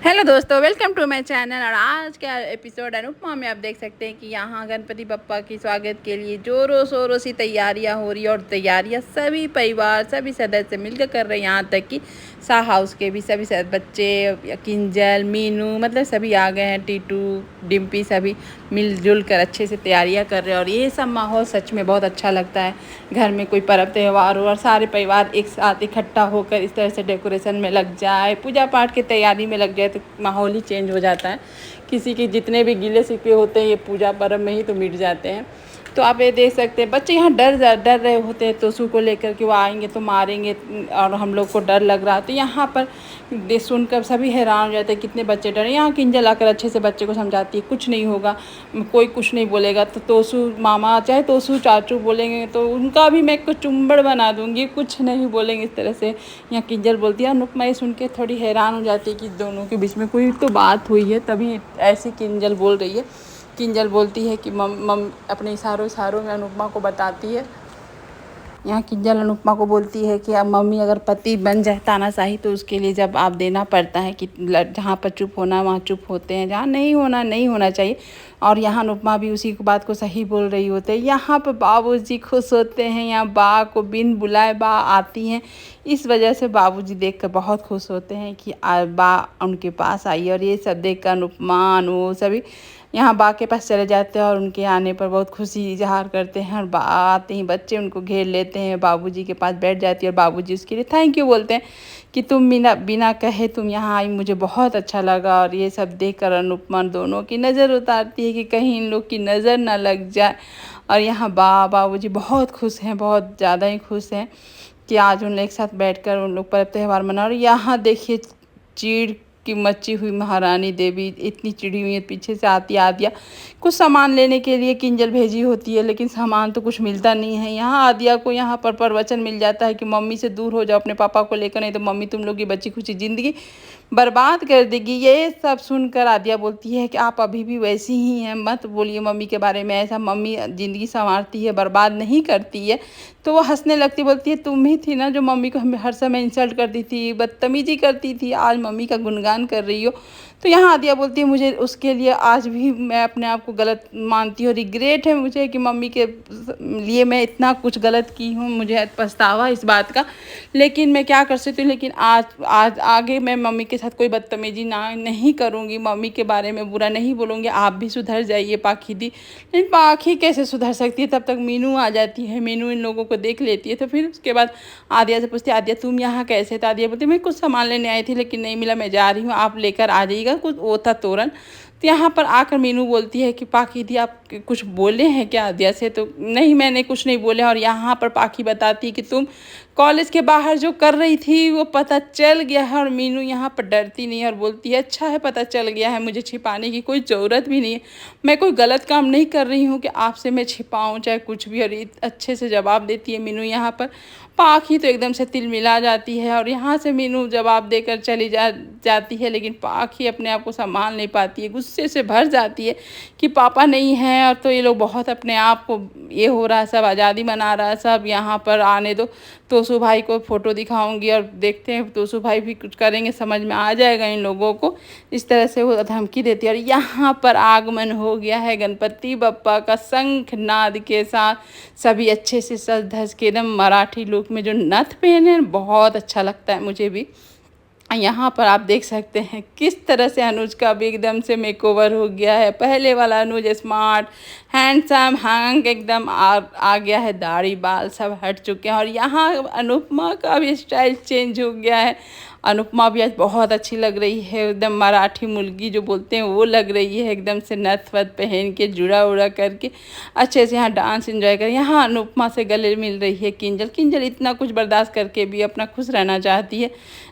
Hello दोस्तों, welcome to my channel. और आज का एपिसोड अनुपमा में आप देख सकते हैं कि यहाँ गणपति बप्पा की स्वागत के लिए जोरों शोरों से तैयारियाँ हो रही है। और तैयारियाँ सभी परिवार सभी सदस्य मिलकर कर रहे हैं। यहाँ तक कि शाह हाउस के भी सभी बच्चे, किंजल, मीनू, मतलब सभी आ गए हैं। टीटू, डिम्पी सभी मिलजुल कर अच्छे से तैयारियाँ कर रहे हैं। और ये सब माहौल सच में बहुत अच्छा लगता है। घर में कोई पर्व त्यौहार हो और सारे परिवार एक साथ इकट्ठा होकर इस तरह से डेकोरेशन में लग जाए, पूजा पाठ की तैयारी में लग जाए, तो माहौल ही चेंज हो जाता है। किसी के जितने भी गिले शिकवे होते हैं ये पूजा पर्व में ही तो मिट जाते हैं। तो आप ये देख सकते हैं बच्चे यहाँ डर रहे होते हैं तोसू को लेकर कि वो आएंगे तो मारेंगे, और हम लोग को डर लग रहा है। तो यहाँ पर सुनकर सभी हैरान हो जाते हैं कितने बच्चे डरे। यहाँ किंजल आकर अच्छे से बच्चे को समझाती है कुछ नहीं होगा, कोई कुछ नहीं बोलेगा। तो तोसू मामा चाहे तोसू चाचू बोलेंगे तो उनका भी मैं कुछ चुम्बड़ बना दूंगी, कुछ नहीं बोलेंगे इस तरह से। यहाँ किंजल बोलती है। अनुपमा ये सुन के थोड़ी हैरान हो जाती है कि दोनों के बीच में कोई तो बात हुई है, तभी ऐसी किंजल बोल रही है। किंजल बोलती है कि मम अपने इशारों में अनुपमा को बताती है। यहाँ किंजल अनुपमा को बोलती है कि अब मम्मी अगर पति बन जाए तानाशाही तो उसके लिए जब आप देना पड़ता है कि जहाँ पर चुप होना वहाँ चुप होते हैं, जहाँ नहीं होना नहीं होना चाहिए। और यहाँ अनुपमा भी उसी बात को सही बोल रही होते हैं। यहाँ पर बाबूजी खुश होते हैं। यहाँ बा को बिन बुलाए बा आती हैं, इस वजह से बाबूजी देखकर बहुत खुश होते हैं कि बा उनके पास आई। और ये सब देखकर अनुपमा अनु सभी यहाँ बा के पास चले जाते हैं और उनके आने पर बहुत खुशी इजहार करते हैं। और बा आते ही बच्चे उनको घेर लेते हैं, बाबूजी के पास बैठ जाती है और बाबूजी उसके लिए थैंक यू बोलते हैं कि तुम बिना कहे तुम यहाँ आई, मुझे बहुत अच्छा लगा। और ये सब देखकर अनुपमा दोनों की नज़र उतारती है कि कहीं इन लोग की नज़र ना लग जाए। और यहाँ बाबूजी बहुत खुश हैं, बहुत ज़्यादा ही खुश हैं कि आज उन लोग एक साथ बैठकर उन लोग पर्व त्यौहार मना। और यहाँ देखिए चीड़ की मची हुई महारानी देवी इतनी चिड़ी हुई है, पीछे से आती आदिया कुछ सामान लेने के लिए किंजल भेजी होती है, लेकिन सामान तो कुछ मिलता नहीं है। यहाँ आदिया को यहाँ पर प्रवचन मिल जाता है कि मम्मी से दूर हो जाओ अपने पापा को लेकर, नहीं तो मम्मी तुम लोग की बची खुची ज़िंदगी बर्बाद कर देगी। ये सब सुनकर आदिया बोलती है कि आप अभी भी वैसी ही हैं, मत बोलिए मम्मी के बारे में ऐसा, मम्मी ज़िंदगी संवारती है, बर्बाद नहीं करती है। तो वो हंसने लगती, बोलती है तुम ही थी ना जो मम्मी को हर समय इंसल्ट करती थी, बदतमीजी करती थी, आज मम्मी का गुणगान कर रही हो। तो यहाँ आदिया बोलती है मुझे उसके लिए आज भी मैं अपने आप को गलत मानती हूँ, रिग्रेट है मुझे कि मम्मी के लिए मैं इतना कुछ गलत की हूँ, मुझे पछतावा इस बात का, लेकिन मैं क्या कर सकती हूँ। लेकिन आज आगे मैं मम्मी के साथ कोई बदतमीजी नहीं करूँगी, मम्मी के बारे में बुरा नहीं बोलूँगी। आप भी सुधर जाइए पाखी दी। लेकिन पाखी कैसे सुधर सकती है, तब तक मीनू आ जाती है। मीनू इन लोगों को देख लेती है। तो फिर उसके बाद आदिया से पूछती है आदिया तुम यहाँ कैसे? तो आदिया बोलती मैं कुछ सामान लेने आई थी लेकिन नहीं मिला, मैं जा रही हूँ, आप लेकर आ जाइएगा। कुछ वो था तोरन। तो यहाँ पर आकर मीनू बोलती है कि पाखी दी आप कुछ बोले हैं क्या आदिया से? तो नहीं मैंने कुछ नहीं बोले। और यहाँ पर पाखी बताती है कि तुम कॉलेज के बाहर जो कर रही थी वो पता चल गया है। और मीनू यहाँ पर डरती नहीं है और बोलती है अच्छा है पता चल गया है, मुझे छिपाने की कोई ज़रूरत भी नहीं है, मैं कोई गलत काम नहीं कर रही हूँ कि आपसे मैं छिपाऊँ चाहे कुछ भी। और अच्छे से जवाब देती है मीनू। यहाँ पर पाखी तो एकदम से तिलमिला जाती है और यहाँ से मीनू जवाब देकर चली जाती है। लेकिन पाखी अपने आप को संभाल नहीं पाती है, गुस्से से भर जाती है कि पापा नहीं हैं और तो ये लोग बहुत अपने आप को ये हो रहा है, सब आज़ादी मना रहा है, सब यहाँ पर आने दो। तोसू भाई को फ़ोटो दिखाऊंगी और देखते हैं तोसू भाई भी कुछ करेंगे, समझ में आ जाएगा इन लोगों को। इस तरह से वो धमकी देती है। और यहाँ पर आगमन हो गया है गणपति बप्पा का शंखनाद के साथ। सभी अच्छे से सज धज के एकदम मराठी लुक में जो नथ पहने बहुत अच्छा लगता है मुझे भी। यहाँ पर आप देख सकते हैं किस तरह से अनुज का भी एकदम से मेकओवर हो गया है। पहले वाला अनुज स्मार्ट हैंडसम हैंग एकदम आ गया है, दाढ़ी बाल सब हट चुके हैं। और यहाँ अनुपमा का भी स्टाइल चेंज हो गया है। अनुपमा भी आज बहुत अच्छी लग रही है, एकदम मराठी मुर्गी जो बोलते हैं वो लग रही है, एकदम से नथ वथ पहन के जुड़ा उड़ा करके अच्छे से यहाँ डांस एंजॉय कर। यहाँ अनुपमा से गले मिल रही है किंजल। किंजल इतना कुछ बर्दाश्त करके भी अपना खुश रहना चाहती है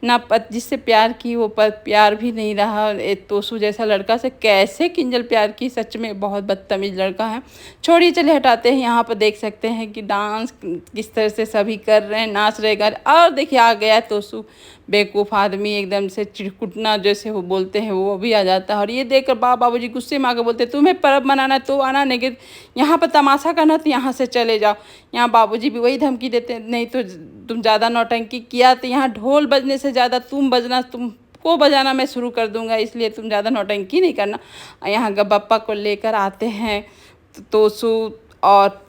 ना, जिससे प्यार की वो प्यार भी नहीं रहा। तोसू जैसा लड़का से कैसे किंजल प्यार की, सच में बहुत बदतमीज लड़का है। छोड़िए चले हटाते हैं। यहाँ पर देख सकते हैं कि डांस किस तरह से सभी कर रहे हैं, नाच रहे गा। और देखिए आ गया है तोसू, बेवकूफ़ आदमी, एकदम से चिड़कुटना जैसे वो बोलते हैं वो भी आ जाता है। और ये देखकर बाबूजी गुस्से में आकर बोलते हैं तुम्हें पर्व मनाना तो आना, नहीं यहाँ पर तमाशा करना तो यहाँ से चले जाओ। यहाँ बाबूजी भी वही धमकी देते हैं नहीं तो तुम ज़्यादा नौटंकी किया तो यहाँ ढोल बजने से ज़्यादा तुम बजना को बजाना मैं शुरू कर दूँगा, इसलिए तुम ज़्यादा नौटंकी नहीं करना। यहाँ बप्पा को लेकर आते हैं तोसू और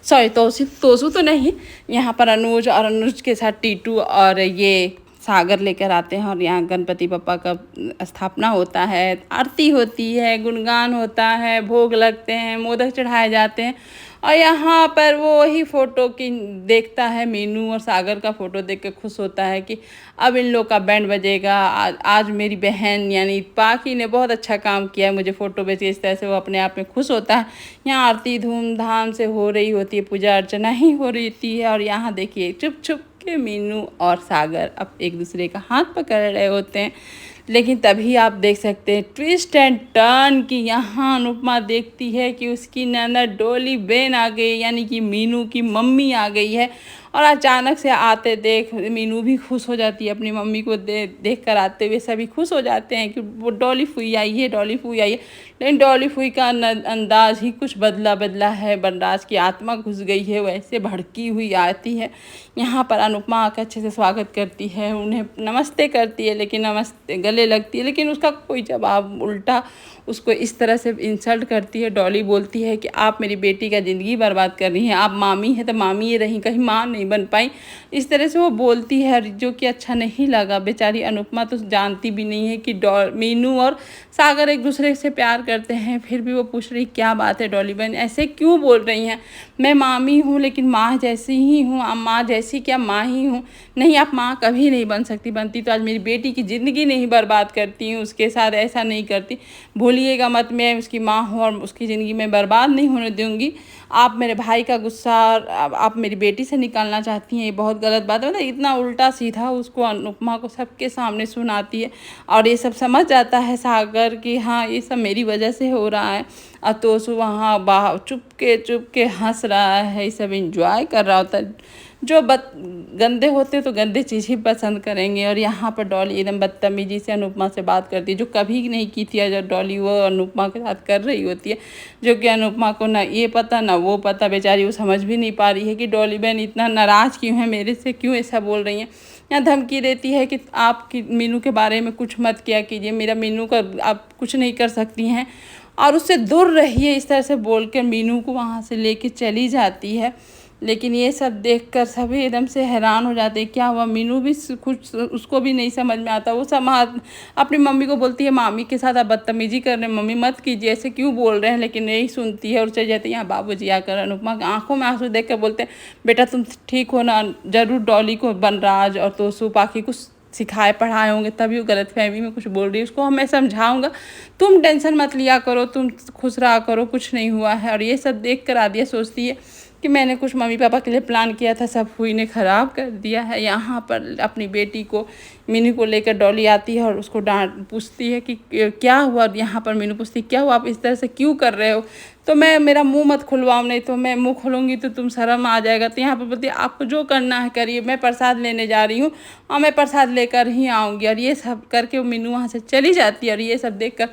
सॉरी तोसू तो नहीं, यहाँ पर अनुज और अनुज के साथ टीटू और ये सागर लेकर आते हैं और यहाँ गणपति बप्पा का स्थापना होता है, आरती होती है, गुणगान होता है, भोग लगते हैं, मोदक चढ़ाए जाते हैं। और यहाँ पर वो वही फ़ोटो की देखता है, मीनू और सागर का फ़ोटो देख के खुश होता है कि अब इन लोग का बैंड बजेगा। आज मेरी बहन यानी पाकी ने बहुत अच्छा काम किया है, मुझे फ़ोटो भेज के। इस तरह से वो अपने आप में खुश होता है। यहाँ आरती धूमधाम से हो रही होती है, पूजा अर्चना ही हो रही होती है। और यहाँ देखिए चुप चुप के मीनू और सागर अब एक दूसरे का हाथ पकड़ रहे होते हैं। लेकिन तभी आप देख सकते हैं ट्विस्ट एंड टर्न कि यहाँ अनुपमा देखती है कि उसकी ननद डोली बेन आ गई, यानी कि मीनू की मम्मी आ गई है। और अचानक से आते देख मीनू भी खुश हो जाती है, अपनी मम्मी को देख कर आते हुए सभी खुश हो जाते हैं कि वो डॉली फूई आई है, डॉली फूई आई है। लेकिन डॉली फूई का अंदाज ही कुछ बदला है, बनराज की आत्मा घुस गई है, वैसे भड़की हुई आती है। यहाँ पर अनुपमा का अच्छे से स्वागत करती है, उन्हें नमस्ते करती है, लेकिन नमस्ते गले लगती है, लेकिन उसका कोई जवाब, उल्टा उसको इस तरह से इंसल्ट करती है। डॉली बोलती है कि आप मेरी बेटी का ज़िंदगी बर्बाद कर रही हैं, आप मामी हैं तो मामी ये रही, कहीं माँ नहीं बन पाई। इस तरह से वो बोलती है, जो कि अच्छा नहीं लगा। बेचारी अनुपमा तो जानती भी नहीं है कि मीनू और सागर एक दूसरे से प्यार करते हैं, फिर भी वो पूछ रही क्या बात है डॉली बहन, ऐसे क्यों बोल रही हैं? मैं मामी हूँ, लेकिन माँ जैसी ही हूँ, माँ जैसी क्या माँ ही हूँ। नहीं, आप माँ कभी नहीं बन सकती, बनती तो आज मेरी बेटी की ज़िंदगी नहीं बर्बाद करती हूँ, उसके साथ ऐसा नहीं करती। भूलिएगा मत, मैं उसकी माँ हूँ और उसकी ज़िंदगी में बर्बाद नहीं होने दूँगी। आप मेरे भाई का गुस्सा आप मेरी बेटी से निकालना चाहती हैं, ये बहुत गलत बात है। मतलब इतना उल्टा सीधा उसको अनुपमा को सबके सामने सुनाती है। और ये सब समझ जाता है सागर कि हाँ ये सब मेरी वजह से हो रहा है। और तोसू वहाँ बाहर चुप के हंस रहा है, ये सब इंजॉय कर रहा होता है। जो गंदे होते तो गंदे चीज़ ही पसंद करेंगे। और यहाँ पर डॉली एकदम बदतमीजी से अनुपमा से बात करती है, जो कभी नहीं की थी। जब डॉली वो अनुपमा के साथ कर रही होती है, जो कि अनुपमा को ना ये पता ना वो पता, बेचारी वो समझ भी नहीं पा रही है कि डॉली बहन इतना नाराज़ क्यों है मेरे से, क्यों ऐसा बोल रही हैं। यहाँ धमकी देती है कि आप मीनू के बारे में कुछ मत किया कीजिए, मेरा मीनू का आप कुछ नहीं कर सकती हैं और उससे दूर रहिए। इस तरह से बोल कर मीनू को वहाँ से लेके चली जाती है। लेकिन ये सब देखकर सभी एकदम से हैरान हो जाते हैं, क्या हुआ? मीनू भी कुछ उसको भी नहीं समझ में आता। वो सब अपनी मम्मी को बोलती है मामी के साथ आप बदतमीजी कर रहे हैं, मम्मी मत कीजिए, ऐसे क्यों बोल रहे हैं, लेकिन नहीं सुनती है और चली जाती है। यहाँ बाबूजी आकर अनुपमा की आंखों में आंसू देख कर बोलते हैं बेटा तुम ठीक हो ना? जरूर डॉली को बनराज और तोसू पाकी कुछ सिखाए पढ़ाए होंगे, तभी वो गलतफहमी में कुछ बोल रही है। उसको मैं समझाऊंगा, तुम टेंशन मत लिया करो, तुम खुश रहा करो, कुछ नहीं हुआ है। और ये सब देख कर आदिया सोचती है कि मैंने कुछ मम्मी पापा के लिए प्लान किया था, सब हुई ने ख़राब कर दिया है। यहाँ पर अपनी बेटी को मीनू को लेकर डॉली आती है और उसको डांट पूछती है कि क्या हुआ। यहाँ पर मीनू पूछती है क्या हुआ, आप इस तरह से क्यों कर रहे हो? तो मैं मेरा मुंह मत खुलवाओ, नहीं तो मैं मुंह खोलूँगी तो तुम शर्म आ जाएगा। तो यहाँ पर बोलती है आपको जो करना है करिए, मैं प्रसाद लेने जा रही हूँ और मैं प्रसाद लेकर ही आऊँगी। और ये सब करके मीनू वहाँ से चली जाती है। और ये सब देख कर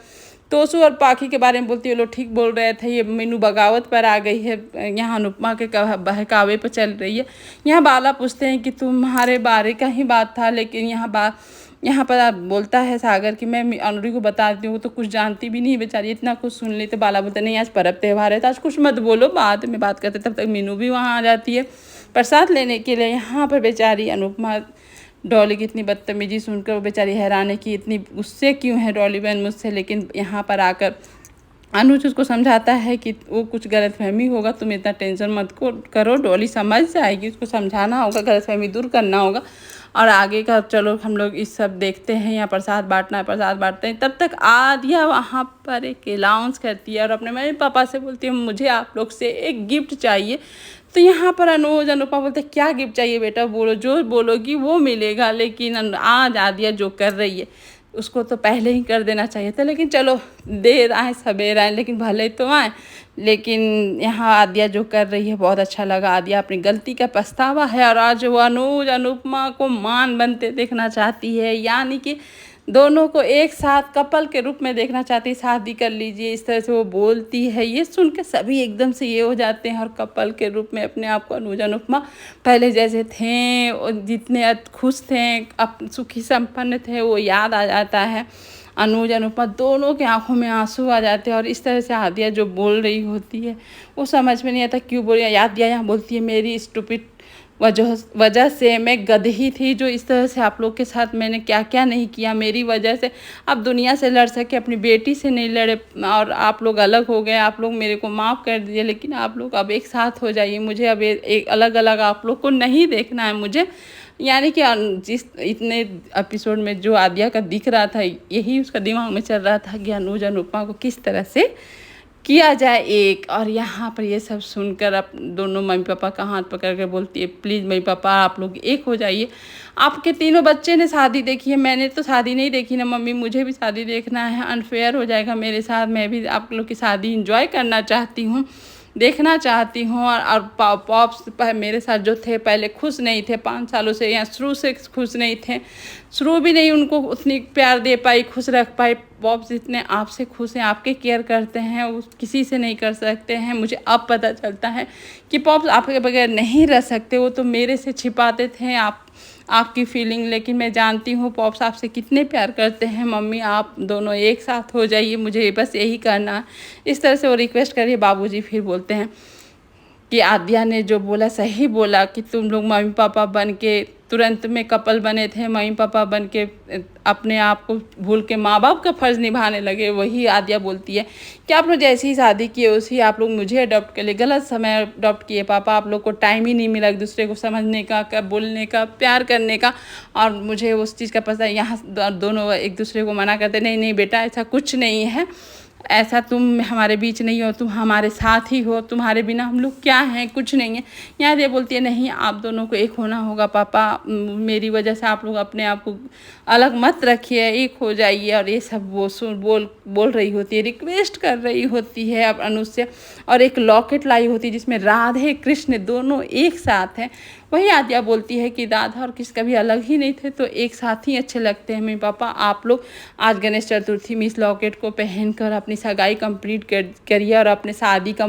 तोसू और पाखी के बारे में बोलती है, लोग ठीक बोल रहे थे, ये मीनू बगावत पर आ गई है, यहाँ अनुपमा के बहकावे पर चल रही है। यहाँ बाला पूछते हैं कि तुम्हारे बारे का ही बात था, लेकिन यहाँ पर आप बोलता है सागर कि मैं अनुरी को बताती हूँ, तो कुछ जानती भी नहीं बेचारी, इतना कुछ सुन ली। तो बाला बोलते नहीं आज पर्व त्यौहार है तो आज कुछ मत बोलो, बाद में बात करते। तब तक मीनू भी वहाँ आ जाती है प्रसाद लेने के लिए। यहाँ पर बेचारी अनुपमा डॉली की इतनी बदतमीजी सुनकर वो बेचारी हैरान है कि इतनी गुस्से क्यों है डॉली बहन मुझसे। लेकिन यहाँ पर आकर अनुज उसको समझाता है कि वो कुछ गलतफहमी होगा, तुम इतना टेंशन मत करो, डॉली समझ जाएगी, उसको समझाना होगा, गलतफहमी दूर करना होगा। और आगे का चलो हम लोग इस सब देखते हैं। यहाँ प्रसाद बांटना है, प्रसाद बांटते हैं। तब तक आदिया वहाँ पर एक अनाउंस करती है और अपने मम्मी पापा से बोलती है मुझे आप लोग से एक गिफ्ट चाहिए। तो यहाँ पर अनुज अनुपमा बोलते हैं क्या गिफ्ट चाहिए बेटा, बोलो, जो बोलोगी वो मिलेगा। लेकिन आज आदिया जो कर रही है उसको तो पहले ही कर देना चाहिए था, लेकिन चलो देर आए सवेर आए, लेकिन भले तो आए। लेकिन यहाँ आदिया जो कर रही है बहुत अच्छा लगा। आदिया अपनी गलती का पछतावा है और आज वो अनुज अनुपमा को मान बनते देखना चाहती है, यानी कि दोनों को एक साथ कपल के रूप में देखना चाहती है, शादी कर लीजिए, इस तरह से वो बोलती है। ये सुन के सभी एकदम से ये हो जाते हैं और कपल के रूप में अपने आप को अनुज अनुपमा पहले जैसे थे और जितने खुश थे, सुखी संपन्न थे, वो याद आ जाता है। अनुज अनुपमा दोनों की आंखों में आंसू आ जाते हैं और इस तरह से आदिया जो बोल रही होती है वो समझ में नहीं आता क्यों बोल रही है। आदिया यहाँ बोलती है मेरी स्टूपिड वजह से मैं गधी थी, जो इस तरह से आप लोग के साथ मैंने क्या क्या नहीं किया, मेरी वजह से आप दुनिया से लड़ सके, अपनी बेटी से नहीं लड़े और आप लोग अलग हो गए। आप लोग मेरे को माफ़ कर दीजिए, लेकिन आप लोग अब एक साथ हो जाइए। मुझे अब एक अलग अलग आप लोग को नहीं देखना है मुझे। यानी कि जिस इतने एपिसोड में जो आदिया का दिख रहा था, यही उसका दिमाग में चल रहा था कि अनुज अनुपमा को किस तरह से किया जाए एक। और यहाँ पर ये सब सुनकर अब दोनों मम्मी पापा का हाथ पकड़ कर बोलती है प्लीज़ मम्मी पापा आप लोग एक हो जाइए। आपके तीनों बच्चे ने शादी देखी है, मैंने तो शादी नहीं देखी ना मम्मी, मुझे भी शादी देखना है, अनफेयर हो जाएगा मेरे साथ। मैं भी आप लोग की शादी इंजॉय करना चाहती हूँ, देखना चाहती हूँ। और पॉप्स मेरे साथ जो थे पहले खुश नहीं थे, 5 सालों से या शुरू से खुश नहीं थे, शुरू भी नहीं उनको उतनी प्यार दे पाई, खुश रख पाई। पॉप्स जितने आपसे खुश हैं, आपके केयर करते हैं, वो किसी से नहीं कर सकते हैं। मुझे अब पता चलता है कि पॉप्स आपके बगैर नहीं रह सकते। वो तो मेरे से छिपाते थे आपकी फीलिंग, लेकिन मैं जानती हूँ पॉप्स आपसे कितने प्यार करते हैं। मम्मी आप दोनों एक साथ हो जाइए, मुझे बस यही करना है। इस तरह से वो रिक्वेस्ट करिए। बाबूजी फिर बोलते हैं कि आद्या ने जो बोला सही बोला कि तुम लोग मम्मी पापा बन के तुरंत में कपल बने थे, मम्मी पापा बन के अपने आप को भूल के माँ बाप का फ़र्ज़ निभाने लगे। वही आद्या बोलती है कि आप लोग जैसी ही शादी किए उसी आप लोग मुझे अडॉप्ट कर लिए, गलत समय अडॉप्ट किए पापा, आप लोग को टाइम ही नहीं मिला एक दूसरे को समझने का बोलने का, प्यार करने का। और मुझे उस चीज़ का पता है। यहाँ दोनों एक दूसरे को मना करते नहीं नहीं बेटा ऐसा कुछ नहीं है, ऐसा तुम हमारे बीच नहीं हो, तुम हमारे साथ ही हो, तुम्हारे बिना हम लोग क्या हैं, कुछ नहीं है। यहाँ ये बोलती है नहीं आप दोनों को एक होना होगा पापा, मेरी वजह से आप लोग अपने आप को अलग मत रखिए, एक हो जाइए। और ये सब वो बोल रही होती है, रिक्वेस्ट कर रही होती है अब अनुज से। और एक लॉकेट लाई होती है जिसमें राधे कृष्ण दोनों एक साथ हैं। वही आद्या बोलती है कि राधा और कृष्ण कभी अलग ही नहीं थे, तो एक साथ ही अच्छे लगते हैं। मम्मी पापा आप लोग आज गणेश चतुर्थी में इस लॉकेट को पहनकर अपनी सगाई कंप्लीट करिए और अपने शादी का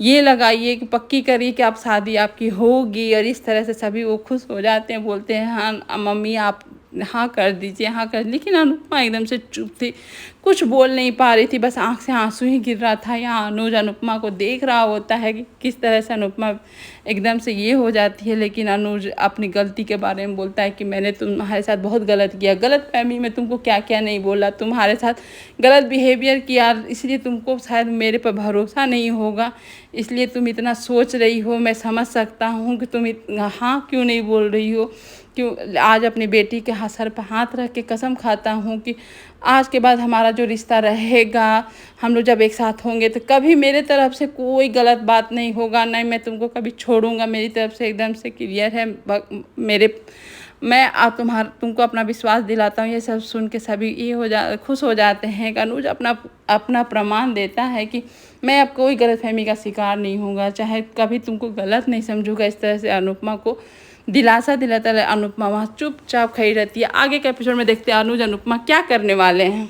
ये लगाइए कि पक्की करिए कि आप शादी आपकी होगी। और इस तरह से सभी वो खुश हो जाते हैं, बोलते हैं हाँ मम्मी आप हाँ कर दीजिए, हाँ कर। लेकिन अनुपमा एकदम से चुप थी, कुछ बोल नहीं पा रही थी, बस आँख से आंसू ही गिर रहा था। यहाँ अनुज अनुपमा को देख रहा होता है कि किस तरह से अनुपमा एकदम से ये हो जाती है। लेकिन अनुज अपनी गलती के बारे में बोलता है कि मैंने तुम्हारे साथ बहुत गलत किया, गलत फहमी में तुमको क्या क्या नहीं बोला, तुम्हारे साथ गलत बिहेवियर किया, इसलिए तुमको शायद मेरे पर भरोसा नहीं होगा, इसलिए तुम इतना सोच रही हो। मैं समझ सकता हूँ कि तुम हाँ क्यों नहीं बोल रही हो, क्यों। आज अपनी बेटी के सर पर हाथ रख के कसम खाता हूँ कि आज के बाद हमारा जो रिश्ता रहेगा, हम लोग जब एक साथ होंगे तो कभी मेरे तरफ से कोई गलत बात नहीं होगा, नहीं मैं तुमको कभी छोड़ूंगा। मेरी तरफ से एकदम से क्लियर है। मैं तुमको अपना विश्वास दिलाता हूँ। ये सब सुन के सभी खुश हो जाते हैं। अनुज अपना प्रमाण देता है कि मैं अब कोई गलतफहमी का शिकार नहीं होगा, चाहे कभी तुमको गलत नहीं समझूंगा। इस तरह से अनुपमा को दिलासा दिलाता है। अनुपमा वहाँ चुपचाप खड़ी रहती है। आगे के एपिसोड में देखते हैं अनुज अनुपमा क्या करने वाले हैं।